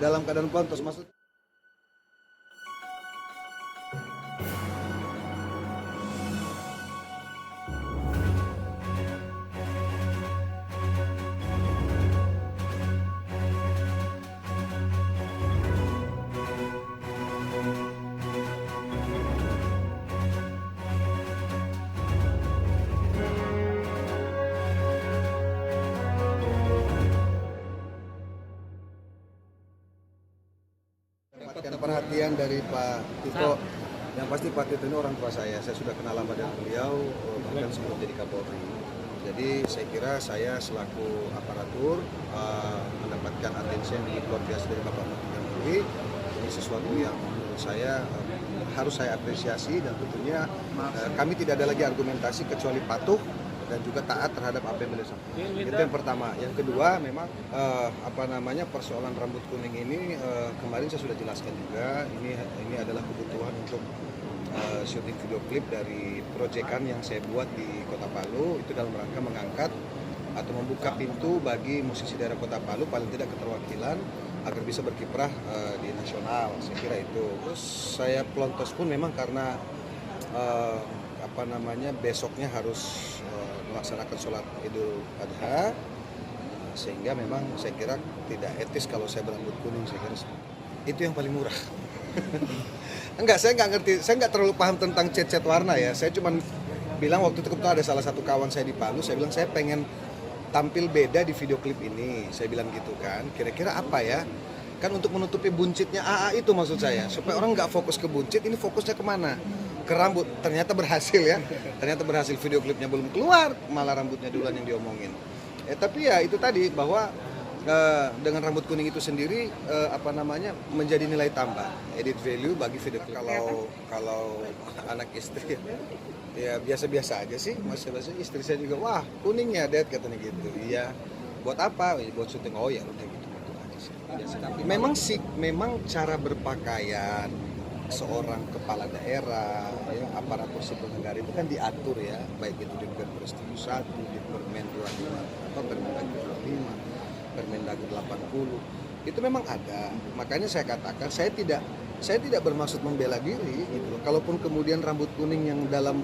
dalam keadaan pontos maksud. Dapatkan perhatian dari Pak Tito. Yang pasti Pak Tito ini orang tua saya sudah kenal lama dengan beliau bahkan sebelum jadi Kapolri. Jadi saya kira saya selaku aparatur mendapatkan atensi yang luar biasa dari Bapak Menteri. Ini sesuatu yang menurut saya harus saya apresiasi, dan tentunya kami tidak ada lagi argumentasi kecuali patuh dan juga taat terhadap apa yang beliau sampaikan. Itu yang pertama. Yang kedua, memang persoalan rambut kuning ini kemarin saya sudah jelaskan juga. Ini adalah kebutuhan untuk syuting video klip dari proyekan yang saya buat di Kota Palu. Itu dalam rangka mengangkat atau membuka pintu bagi musisi daerah Kota Palu paling tidak keterwakilan agar bisa berkiprah di nasional. Saya kira itu. Terus saya pelontos pun memang karena besoknya harus melaksanakan sholat Idul Adha, sehingga memang saya kira tidak etis kalau saya berambut kuning. Saya kira itu yang paling murah. Saya nggak ngerti, saya nggak terlalu paham tentang cat warna ya. Saya cuma bilang waktu itu kebetulan ada salah satu kawan saya di Palu, saya bilang saya pengen tampil beda di video klip ini. Saya bilang gitu kan, kira-kira apa ya? Kan untuk menutupi buncitnya AA itu maksud saya, supaya orang nggak fokus ke buncit, ini fokusnya kemana? Ke rambut. Ternyata berhasil ya, ternyata berhasil. Video klipnya belum keluar, malah rambutnya duluan yang diomongin. Tapi ya itu tadi, bahwa dengan rambut kuning itu sendiri menjadi nilai tambah, edit value bagi video klip. Kalau anak istri ya biasa-biasa aja sih, masih istri saya juga, wah kuning ya Dad, katanya gitu. Iya, buat apa? Buat syuting. Oh ya udah gitu aja sih. Memang cara berpakaian seorang kepala daerah, ya, aparatur sipil negara itu kan diatur ya, baik itu di Perpres 71, di Permen 25, Permendagri 25, Permendagri 80, itu memang ada. Makanya saya katakan saya tidak bermaksud membela diri gitu. Kalaupun kemudian rambut kuning yang dalam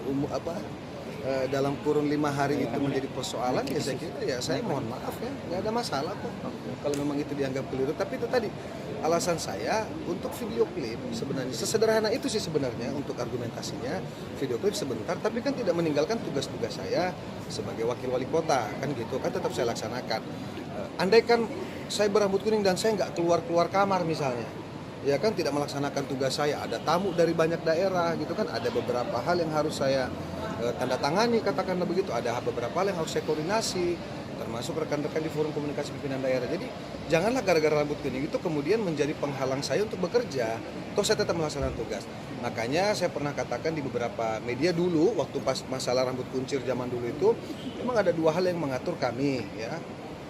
kurun 5 hari itu menjadi persoalan, ya saya kira ya saya mohon maaf ya, nggak ada masalah kok kalau memang itu dianggap keliru. Tapi itu tadi alasan saya untuk video klip sebenarnya sesederhana itu sih sebenarnya untuk argumentasinya. Video klip sebentar, tapi kan tidak meninggalkan tugas-tugas saya sebagai wakil wali kota, kan gitu kan tetap saya laksanakan. Andaikan saya berambut kuning dan saya nggak keluar kamar misalnya, ya kan tidak melaksanakan tugas saya, ada tamu dari banyak daerah gitu kan, ada beberapa hal yang harus saya tanda tangani, katakanlah begitu, ada beberapa hal yang harus saya koordinasi, termasuk rekan-rekan di forum komunikasi pimpinan daerah. Jadi janganlah gara-gara rambut kuning itu kemudian menjadi penghalang saya untuk bekerja. Toh saya tetap melaksanakan tugas. Makanya saya pernah katakan di beberapa media dulu, waktu pas masalah rambut kuncir zaman dulu itu, memang ada 2 hal yang mengatur kami ya,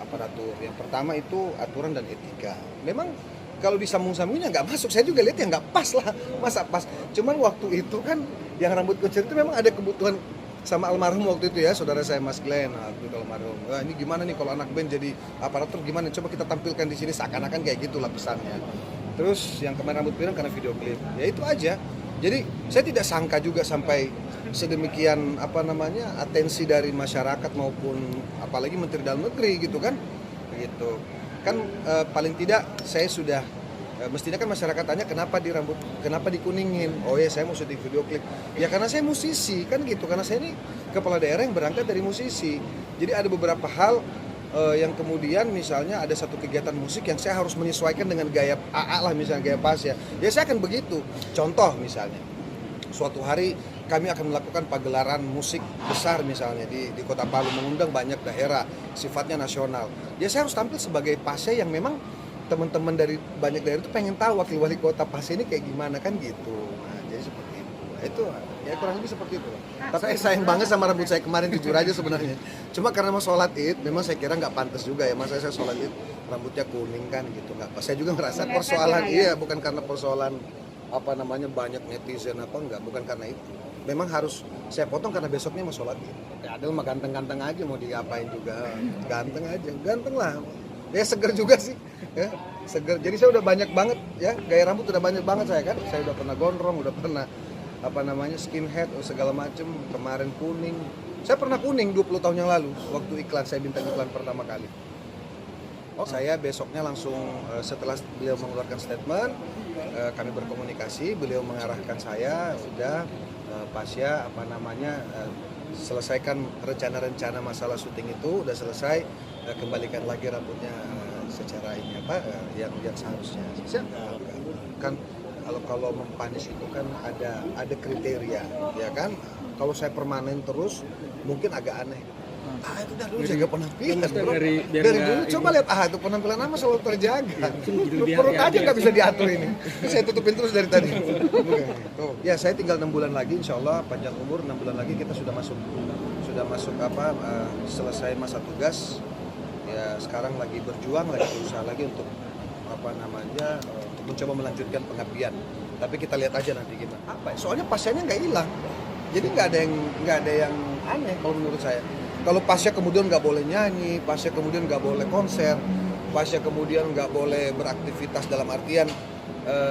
aparatur. Yang pertama itu aturan dan etika. Memang kalau disambung-sambungnya nggak masuk, saya juga lihat ya nggak pas lah, masa pas. Cuman waktu itu kan yang rambut kuncir itu memang ada kebutuhan sama almarhum waktu itu ya, saudara saya Mas Glenn, almarhum. Wah, ini gimana nih kalau anak band jadi aparatur gimana? Coba kita tampilkan di sini, seakan-akan kayak gitulah pesannya. Terus yang kemarin rambut pirang karena video klip, ya itu aja. Jadi saya tidak sangka juga sampai sedemikian atensi dari masyarakat maupun apalagi Menteri Dalam Negeri gitu kan, begitu. Kan paling tidak saya sudah mestinya kan masyarakat tanya kenapa dikuningin. Oh ya, saya mau syuting video klip. Ya karena saya musisi kan gitu, karena saya ini kepala daerah yang berangkat dari musisi. Jadi ada beberapa hal yang kemudian misalnya ada satu kegiatan musik yang saya harus menyesuaikan dengan gaya AA lah, misalnya gaya pas ya. Ya saya akan begitu. Contoh misalnya, suatu hari kami akan melakukan pagelaran musik besar misalnya di Kota Palu, mengundang banyak daerah, sifatnya nasional. Ya saya harus tampil sebagai pasnya yang memang teman-teman dari banyak daerah itu pengen tahu wakil wali kota pas ini kayak gimana kan gitu. Nah, jadi seperti itu. Itu ya kurang lebih seperti itu. Tapi sayang banget sama rambut saya kemarin, jujur aja sebenarnya. Cuma karena mau sholat Id, memang saya kira nggak pantas juga ya. Masa saya sholat Id rambutnya kuning kan gitu, nggak pas. Saya juga merasa persoalan bukan karena persoalan banyak netizen enggak, bukan karena itu. Memang harus saya potong karena besoknya mau sholat Id. Ya ada mah ganteng-ganteng aja, mau diapain juga ganteng aja, ganteng lah. Ya seger juga sih ya. seger. Jadi saya udah banyak banget ya, gaya rambut udah banyak banget saya kan. Saya udah pernah gondrong, udah pernah skinhead, segala macem. Kemarin kuning. Saya pernah kuning 20 tahun yang lalu waktu iklan, saya bintang iklan pertama kali. Saya besoknya langsung setelah beliau mengeluarkan statement, kami berkomunikasi, beliau mengarahkan saya, sudah Pasya selesaikan rencana-rencana masalah syuting itu, udah selesai, kembalikan lagi rambutnya secara ini yang seharusnya. Kan kalau mempanis itu kan ada kriteria, ya kan? Kalau saya permanen terus mungkin agak aneh. Itu dari dulu jaga penampilan bro. Dari dulu coba lihat itu penampilan nama selalu terjaga. Perut aja nggak bisa diatur ini. Saya tutupin terus dari tadi. Ya saya tinggal 6 bulan lagi, insya Allah panjang umur 6 bulan lagi kita sudah masuk selesai masa tugas. Ya sekarang lagi berjuang, lagi berusaha lagi untuk untuk mencoba melanjutkan pengabdian. Tapi kita lihat aja nanti gimana. Soalnya pasiennya nggak hilang. Jadi nggak ada yang aneh kalau menurut saya. Kalau pasien kemudian nggak boleh nyanyi, pasien kemudian nggak boleh konser, pasien kemudian nggak boleh beraktivitas dalam artian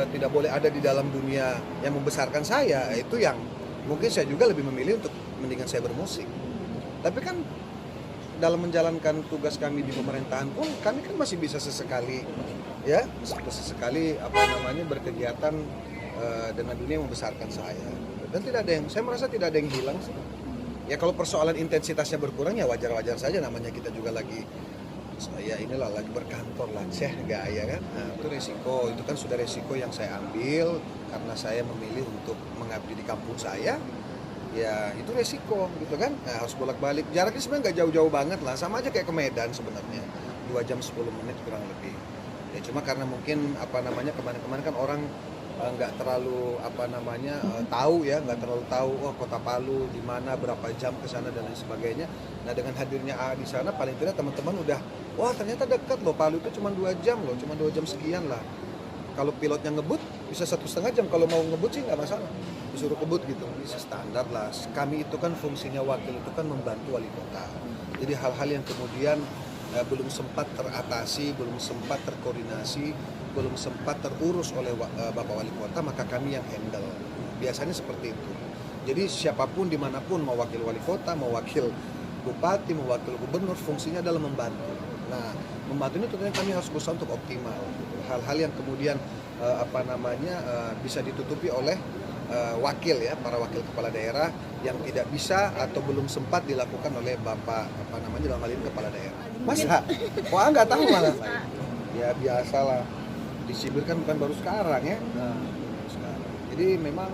tidak boleh ada di dalam dunia yang membesarkan saya, itu yang mungkin saya juga lebih memilih untuk mendingan saya bermusik. Tapi kan dalam menjalankan tugas kami di pemerintahan pun kami kan masih bisa sesekali berkegiatan dengan dunia yang membesarkan saya. Dan saya merasa tidak ada yang hilang sih. Ya kalau persoalan intensitasnya berkurang ya wajar-wajar saja, namanya kita juga lagi berkantor lah, gaya kan. Nah, itu resiko, itu kan sudah resiko yang saya ambil karena saya memilih untuk mengabdi di kampung saya. Ya itu resiko gitu kan. Nah, harus bolak-balik. Jaraknya sebenarnya nggak jauh-jauh banget lah, sama aja kayak ke Medan sebenarnya. 2 jam 10 menit kurang lebih. Ya cuma karena mungkin kemarin-kemarin kan orang nggak terlalu nggak terlalu tahu kota Palu di mana, berapa jam ke sana dan lain sebagainya. Nah dengan hadirnya di sana paling tidak teman-teman udah ternyata dekat loh, Palu itu cuma 2 jam loh, cuma 2 jam sekian lah. Kalau pilotnya ngebut bisa 1,5 jam, kalau mau ngebut sih nggak masalah, disuruh kebut gitu, bisa standar lah. Kami itu kan fungsinya wakil itu kan membantu wali kota. Jadi hal-hal yang kemudian belum sempat teratasi, belum sempat terkoordinasi, belum sempat terurus oleh Bapak Wali Kota, maka kami yang handle. Biasanya seperti itu. Jadi siapapun dimanapun, mau wakil wali kota, mau wakil bupati, mau wakil gubernur, fungsinya adalah membantu. Nah, membantu ini tentunya kami harus berusaha untuk optimal. Hal-hal yang kemudian bisa ditutupi oleh wakil ya, para wakil kepala daerah yang tidak bisa atau belum sempat dilakukan oleh Bapak dalam hal ini kepala daerah. Masa? Nggak tahu malah. Ya biasalah. Di Sibir kan bukan baru sekarang ya. Jadi memang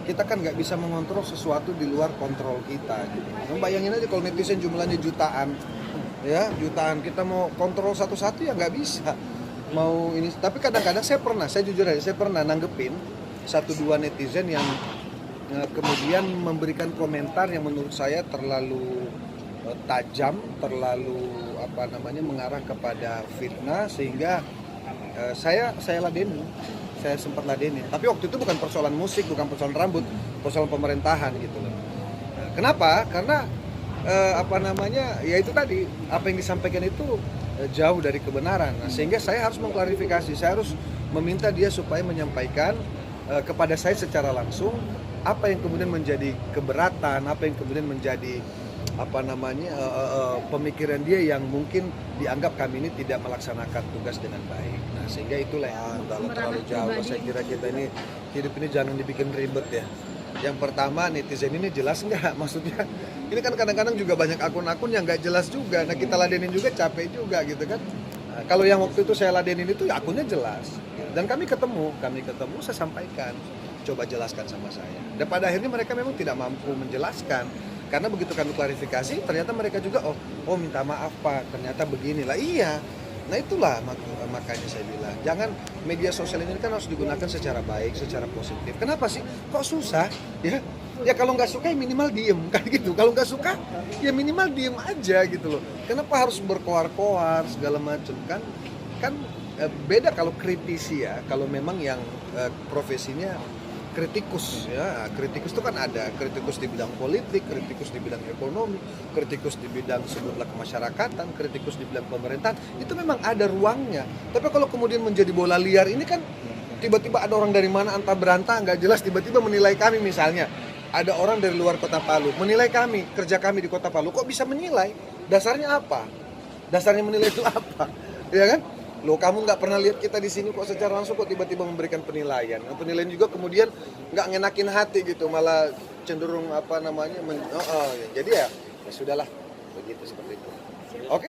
kita kan nggak bisa mengontrol sesuatu di luar kontrol kita. Gitu. Bayangin aja kalau netizen jumlahnya jutaan, kita mau kontrol satu-satu ya nggak bisa. Mau ini, tapi kadang-kadang saya jujur aja saya pernah nanggepin 1-2 netizen yang kemudian memberikan komentar yang menurut saya terlalu tajam, terlalu mengarah kepada fitnah sehingga saya sempat ladenin. Tapi waktu itu bukan persoalan musik, bukan persoalan rambut, persoalan pemerintahan gitu loh. Kenapa? Karena ya itu tadi apa yang disampaikan itu jauh dari kebenaran. Nah, sehingga saya harus mengklarifikasi, saya harus meminta dia supaya menyampaikan kepada saya secara langsung apa yang kemudian menjadi keberatan, apa yang kemudian menjadi pemikiran dia yang mungkin dianggap kami ini tidak melaksanakan tugas dengan baik. Nah sehingga itulah yang terlalu jauh. Saya kira kita ini hidup ini jangan dibikin ribet ya. Yang pertama netizen ini jelas nggak, maksudnya ini kan kadang-kadang juga banyak akun-akun yang nggak jelas juga. Nah kita ladenin juga capek juga gitu kan. Nah, kalau yang waktu itu saya ladenin itu ya akunnya jelas. Dan kami ketemu saya sampaikan, coba jelaskan sama saya. Dan pada akhirnya mereka memang tidak mampu menjelaskan. Karena begitu kami klarifikasi, ternyata mereka juga minta maaf Pak, ternyata beginilah. Iya, nah itulah makanya saya bilang, jangan media sosial ini kan harus digunakan secara baik, secara positif. Kenapa sih? Kok susah? Ya kalau nggak suka ya minimal diem, kan gitu. Kalau nggak suka ya minimal diem aja gitu loh. Kenapa harus berkoar-koar segala macam kan beda kalau kritisi ya, kalau memang yang profesinya kritikus ya. Kritikus itu kan ada kritikus di bidang politik, kritikus di bidang ekonomi, kritikus di bidang sebutlah kemasyarakatan, kritikus di bidang pemerintahan. Itu memang ada ruangnya. Tapi kalau kemudian menjadi bola liar ini kan tiba-tiba ada orang dari mana antah berantah nggak jelas tiba-tiba menilai kami. Misalnya ada orang dari luar kota Palu menilai kami, kerja kami di kota Palu. Kok bisa menilai? Dasarnya apa? Dasarnya menilai itu apa? Ya kan? Loh, kamu nggak pernah lihat kita di sini kok secara langsung kok tiba-tiba memberikan penilaian. Nah, penilaian juga kemudian nggak ngenakin hati gitu, malah cenderung apa namanya, ya. Jadi ya sudahlah begitu seperti itu. Oke.